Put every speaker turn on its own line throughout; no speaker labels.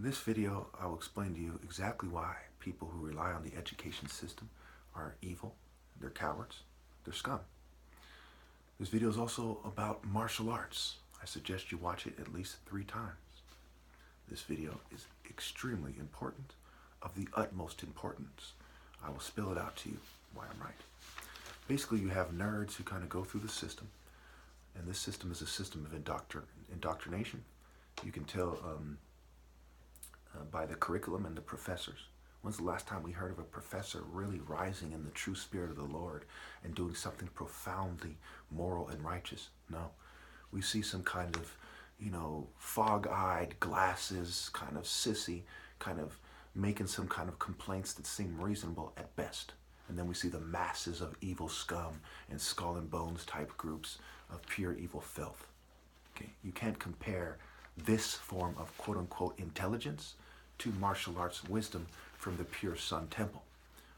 In this video, I will explain to you exactly why people who rely on the education system are evil, they're cowards, they're scum. This video is also about martial arts. I suggest you watch it at least 3 times. This video is extremely important, of the utmost importance. I will spell it out to you why I'm right. Basically, you have nerds who kind of go through the system, and this system is a system of indoctrination. You can tell by the curriculum and the professors. When's the last time we heard of a professor really rising in the true spirit of the Lord and doing something profoundly moral and righteous? No. We see some kind of, fog-eyed glasses, kind of sissy, kind of making some kind of complaints that seem reasonable at best. And then we see the masses of evil scum and skull and bones type groups of pure evil filth. Okay, you can't compare this form of quote-unquote intelligence to martial arts wisdom from the pure Sun Temple.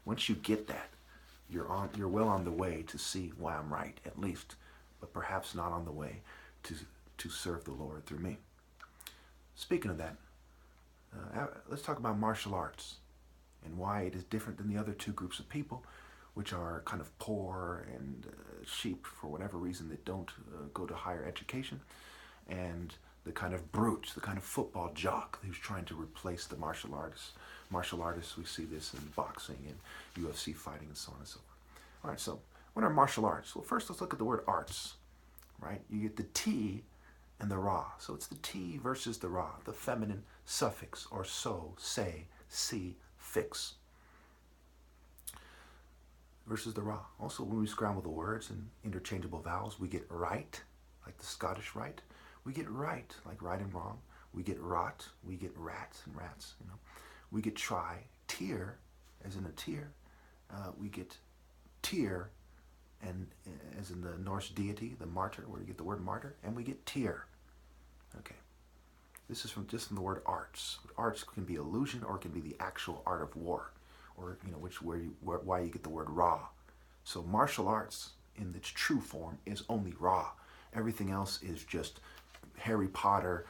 Once you get that, you're well on the way to see why I'm right, at least, but perhaps not on the way to serve the Lord through me. Speaking of that, let's talk about martial arts and why it is different than the other 2 groups of people, which are kind of poor and sheep for whatever reason that don't go to higher education, and the kind of brute, the kind of football jock who's trying to replace the martial artists. Martial artists, we see this in boxing and UFC fighting and so on and so forth. All right, so what are martial arts? Well, first let's look at the word arts, right? You get the T and the Ra. So it's the T versus the Ra, the feminine suffix, or so, say, see, fix, versus the Ra. Also, when we scramble the words and interchangeable vowels, we get right, like the Scottish rite. We get right, like right and wrong. We get rot, we get rats and rats, We get try, tear, as in a tear. We get tear, and as in the Norse deity, the martyr, where you get the word martyr, and we get tear. Okay. This is from the word arts. Arts can be illusion, or it can be the actual art of war, or why you get the word Ra. So martial arts, in its true form, is only Ra. Everything else is just Harry Potter,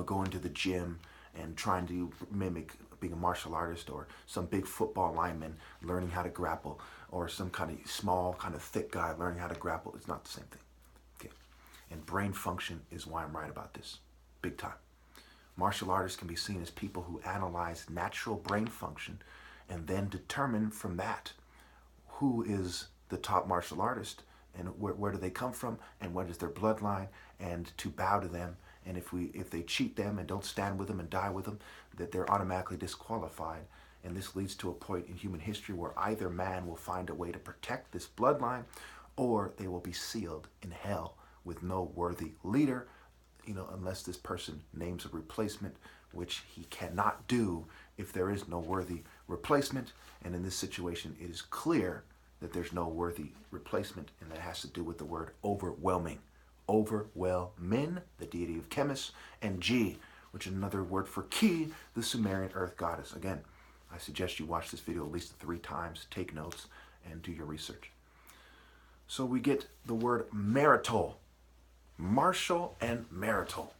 going to the gym and trying to mimic being a martial artist, or some big football lineman learning how to grapple, or some kind of small, kind of thick guy learning how to grapple. It's not the same thing. Okay. And brain function is why I'm right about this. Big time. Martial artists can be seen as people who analyze natural brain function and then determine from that who is the top martial artist and where do they come from and what is their bloodline, and to bow to them. And if they cheat them and don't stand with them and die with them, that they're automatically disqualified. And this leads to a point in human history where either man will find a way to protect this bloodline, or they will be sealed in hell with no worthy leader, unless this person names a replacement, which he cannot do if there is no worthy replacement. And in this situation, it is clear that there's no worthy replacement, and that has to do with the word overwhelming. Overwhelmin, the deity of chemis, and G, which is another word for Ki, the Sumerian earth goddess. Again, I suggest you watch this video at least 3 times, take notes, and do your research. So we get the word marital. Martial and marital.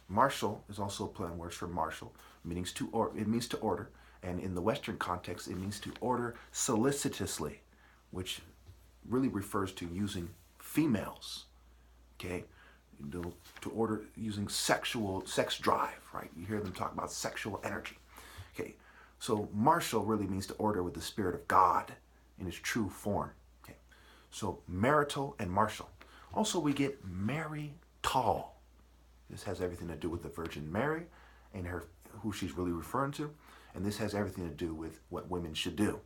Martial is also a play on words for martial. It means to order, and in the Western context, it means to order solicitously, which really refers to using females. Okay, to order using sex drive, right? You hear them talk about sexual energy. Okay, so martial really means to order with the spirit of God in its true form. Okay, so marital and martial. Also, we get marital. This has everything to do with the Virgin Mary and who she's really referring to, and this has everything to do with what women should do.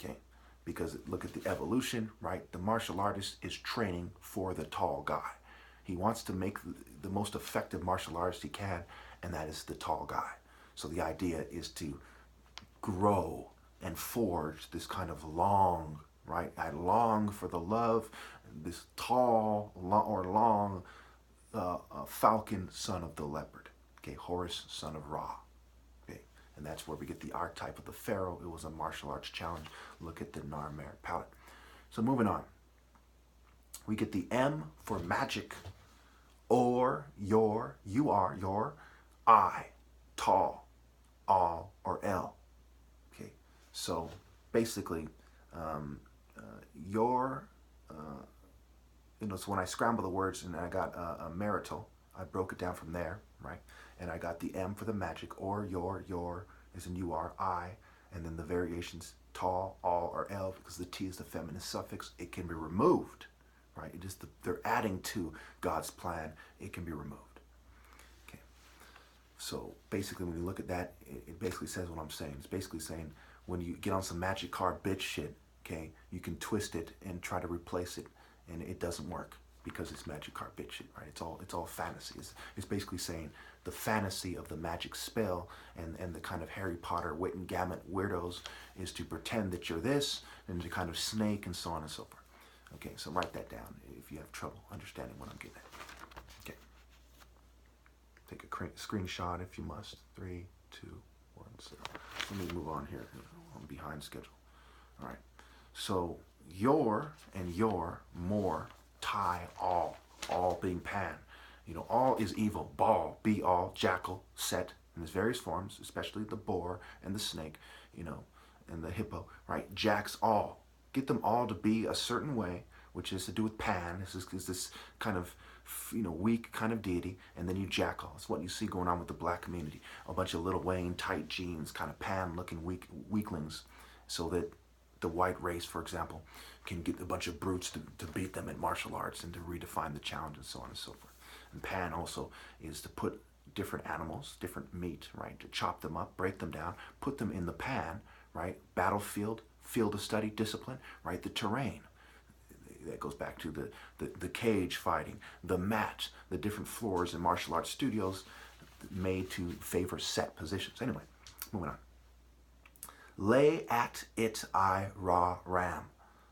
Okay, because look at the evolution, right? The martial artist is training for the tall guy. He wants to make the most effective martial artist he can, and that is the tall guy. So the idea is to grow and forge this kind of long, right? I long for the love, this tall or long falcon son of the leopard. Okay, Horus, son of Ra. Okay, and that's where we get the archetype of the pharaoh. It was a martial arts challenge. Look at the Narmer palette. So moving on. We get the M for magic, or, your, you are, your, I, tall, all, or L. Okay, so basically, your, so when I scramble the words and I got a marital, I broke it down from there, right? And I got the M for the magic, or your is in you are, I, and then the variations tall, all, or L, because the T is the feminine suffix. It can be removed, right? It is they're adding to God's plan. It can be removed. Okay. So basically, when you look at that, it basically says what I'm saying. It's basically saying when you get on some magic card bitch shit, okay, you can twist it and try to replace it, and it doesn't work because it's magic card bitch shit, right? It's all fantasy. It's basically saying the fantasy of the magic spell and the kind of Harry Potter wit and gamut weirdos is to pretend that you're this and to kind of snake and so on and so forth. Okay, so write that down if you have trouble understanding what I'm getting at. Okay. Take a screenshot if you must. 3, 2, 1, 0. Let me move on here. I'm behind schedule. All right. So your and your, more, tie, all being pan. All is evil. Baal, be all, jackal, set, in its various forms, especially the boar and the snake, and the hippo, right? Jacks all. Get them all to be a certain way, which is to do with pan. This is this kind of, weak kind of deity, and then you jackal. It's what you see going on with the black community. A bunch of Little Wayne, tight jeans, kind of pan-looking weaklings, so that the white race, for example, can get a bunch of brutes to beat them at martial arts and to redefine the challenge and so on and so forth. And pan also is to put different animals, different meat, right, to chop them up, break them down, put them in the pan, right, battlefield, field of study, discipline, right, the terrain. That goes back to the cage fighting, the mat, the different floors in martial arts studios made to favor set positions. Anyway, moving on. Lay at it I ra ram.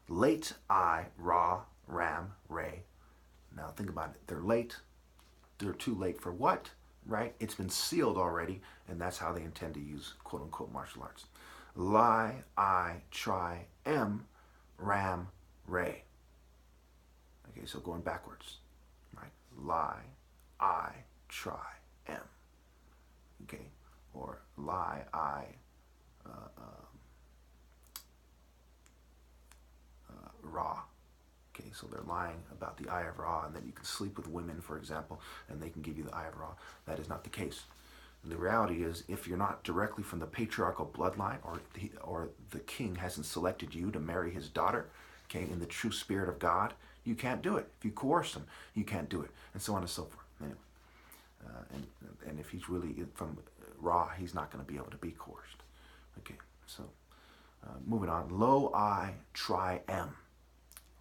Late I ra ram ray. Now think about it. They're late. They're too late for what? Right? It's been sealed already, and that's how they intend to use quote unquote martial arts. Lie I try am ram ray. Okay, so going backwards. Right? Lie I try am. Okay, or lie I Ra. Okay, so they're lying about the Eye of Ra, and then you can sleep with women, for example, and they can give you the Eye of Ra. That is not the case. And the reality is, if you're not directly from the patriarchal bloodline, or the king hasn't selected you to marry his daughter, okay, in the true spirit of God, you can't do it. If you coerce him, you can't do it, and so on and so forth. Anyway, and if he's really from Ra, he's not going to be able to be coerced. Okay, so moving on. Lo I try am.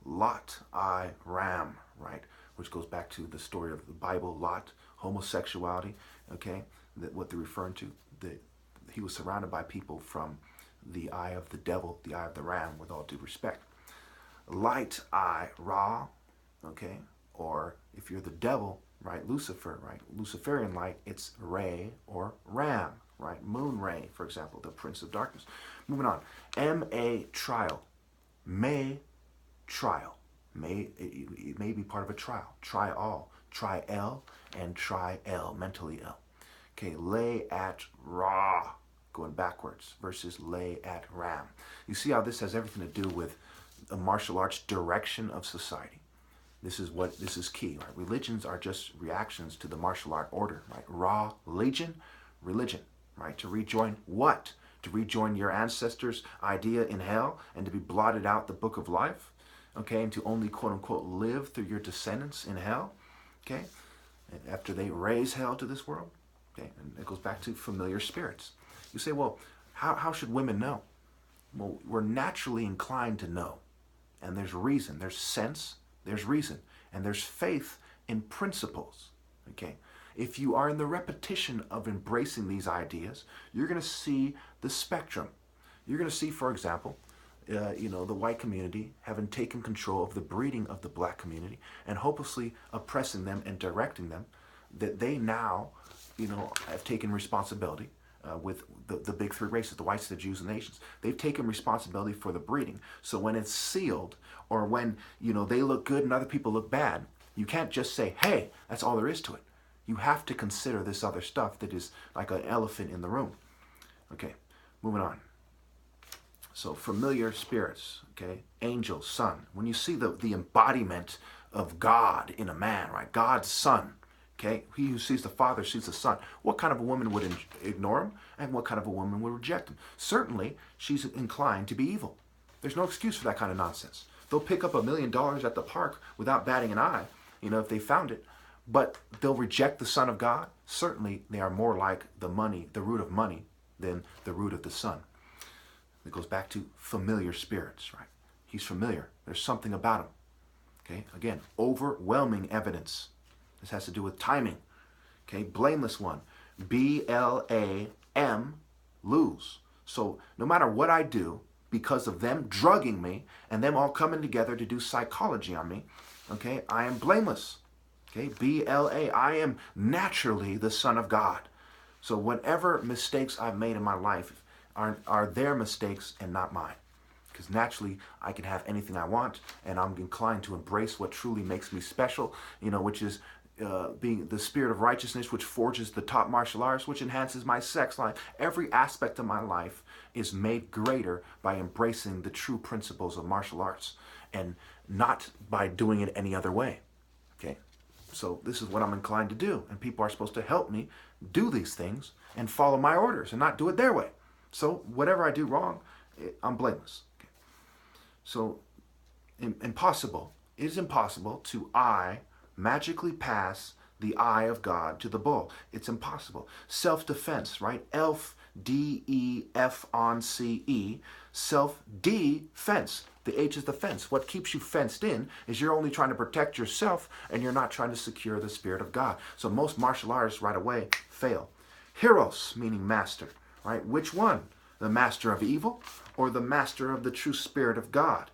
Lot I ram, right? Which goes back to the story of the Bible, Lot, homosexuality, okay? What they're referring to, he was surrounded by people from the eye of the devil, the eye of the ram, with all due respect. Light I Ra, okay? Or if you're the devil, right, Lucifer, right? Luciferian light, it's Ray or Ram, right? Moon Ray, for example, the Prince of Darkness. Moving on. M-A trial. May trial. It may be part of a trial. Try all. Try L and try L, mentally L. Okay, lay at Ra, going backwards, versus lay at Ram. You see how this has everything to do with a martial arts direction of society. This is key, right? Religions are just reactions to the martial art order, right? Ra, legion, religion, right? To rejoin what? To rejoin your ancestors' idea in hell and to be blotted out the book of life, okay? And to only, quote unquote, live through your descendants in hell, okay? And after they raise hell to this world, okay? And it goes back to familiar spirits. You say, well, how should women know? Well, we're naturally inclined to know. And there's reason, there's sense, there's reason, and there's faith in principles, okay? If you are in the repetition of embracing these ideas, you're going to see the spectrum. You're going to see, for example, the white community having taken control of the breeding of the black community and hopelessly oppressing them and directing them, that they now, have taken responsibility with the big three races, the whites, the Jews, and the Asians. They've taken responsibility for the breeding. So when it's sealed, or when, they look good and other people look bad, you can't just say, hey, that's all there is to it. You have to consider this other stuff that is like an elephant in the room. Okay, moving on. So familiar spirits, okay, angel, son. When you see the embodiment of God in a man, right? God's son, okay? He who sees the Father sees the Son. What kind of a woman would ignore him, and what kind of a woman would reject him? Certainly, she's inclined to be evil. There's no excuse for that kind of nonsense. They'll pick up $1 million at the park without batting an eye, if they found it, but they'll reject the Son of God. Certainly, they are more like the root of money, than the root of the Son. It goes back to familiar spirits, right? He's familiar. There's something about him. Okay, again, overwhelming evidence. This has to do with timing. Okay, blameless one. B-L-A-M, lose. So no matter what I do, because of them drugging me and them all coming together to do psychology on me, okay, I am blameless. Okay, B-L-A, I am naturally the Son of God. So whatever mistakes I've made in my life are their mistakes and not mine. Because naturally, I can have anything I want, and I'm inclined to embrace what truly makes me special, which is being the spirit of righteousness, which forges the top martial arts, which enhances my sex life. Every aspect of my life is made greater by embracing the true principles of martial arts, and not by doing it any other way. Okay? So this is what I'm inclined to do, and people are supposed to help me do these things and follow my orders and not do it their way. So whatever I do wrong, I'm blameless. Okay. So impossible. It is impossible to magically pass the eye of God to the bull. It's impossible. Self-defense, right? Elf, D-E-F-on-C-E. Self-defense. The H is the fence. What keeps you fenced in is you're only trying to protect yourself, and you're not trying to secure the Spirit of God. So most martial artists right away fail. Heros, meaning master. Right? Which one? The master of evil or the master of the true Spirit of God?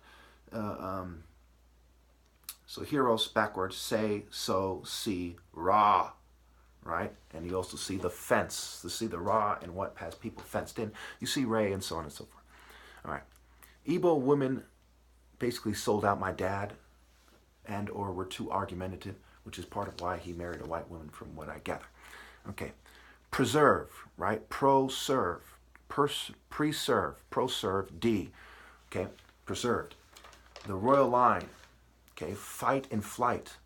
So heroes backwards, say, so, see, ra. Right? And you also see the fence. You see the ra and what has people fenced in. You see Ray and so on and so forth. All right. Igbo women basically sold out my dad and or were too argumentative, which is part of why he married a white woman from what I gather. Okay. Preserve, right? Pro-serve, preserve, pro-serve, D, okay? Preserved. The royal line, okay? Fight and flight.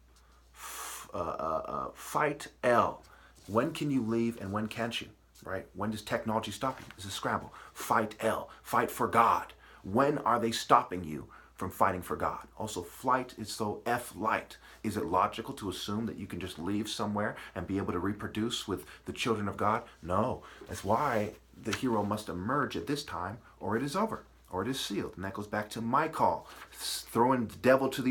Fight L. When can you leave and when can't you, right? When does technology stop you? It's a scramble. Fight L. Fight for God. When are they stopping you from fighting for God? Also, flight is so F-light. Is it logical to assume that you can just leave somewhere and be able to reproduce with the children of God? No. That's why the hero must emerge at this time, or it is over, or it is sealed. And that goes back to my call, throwing the devil to the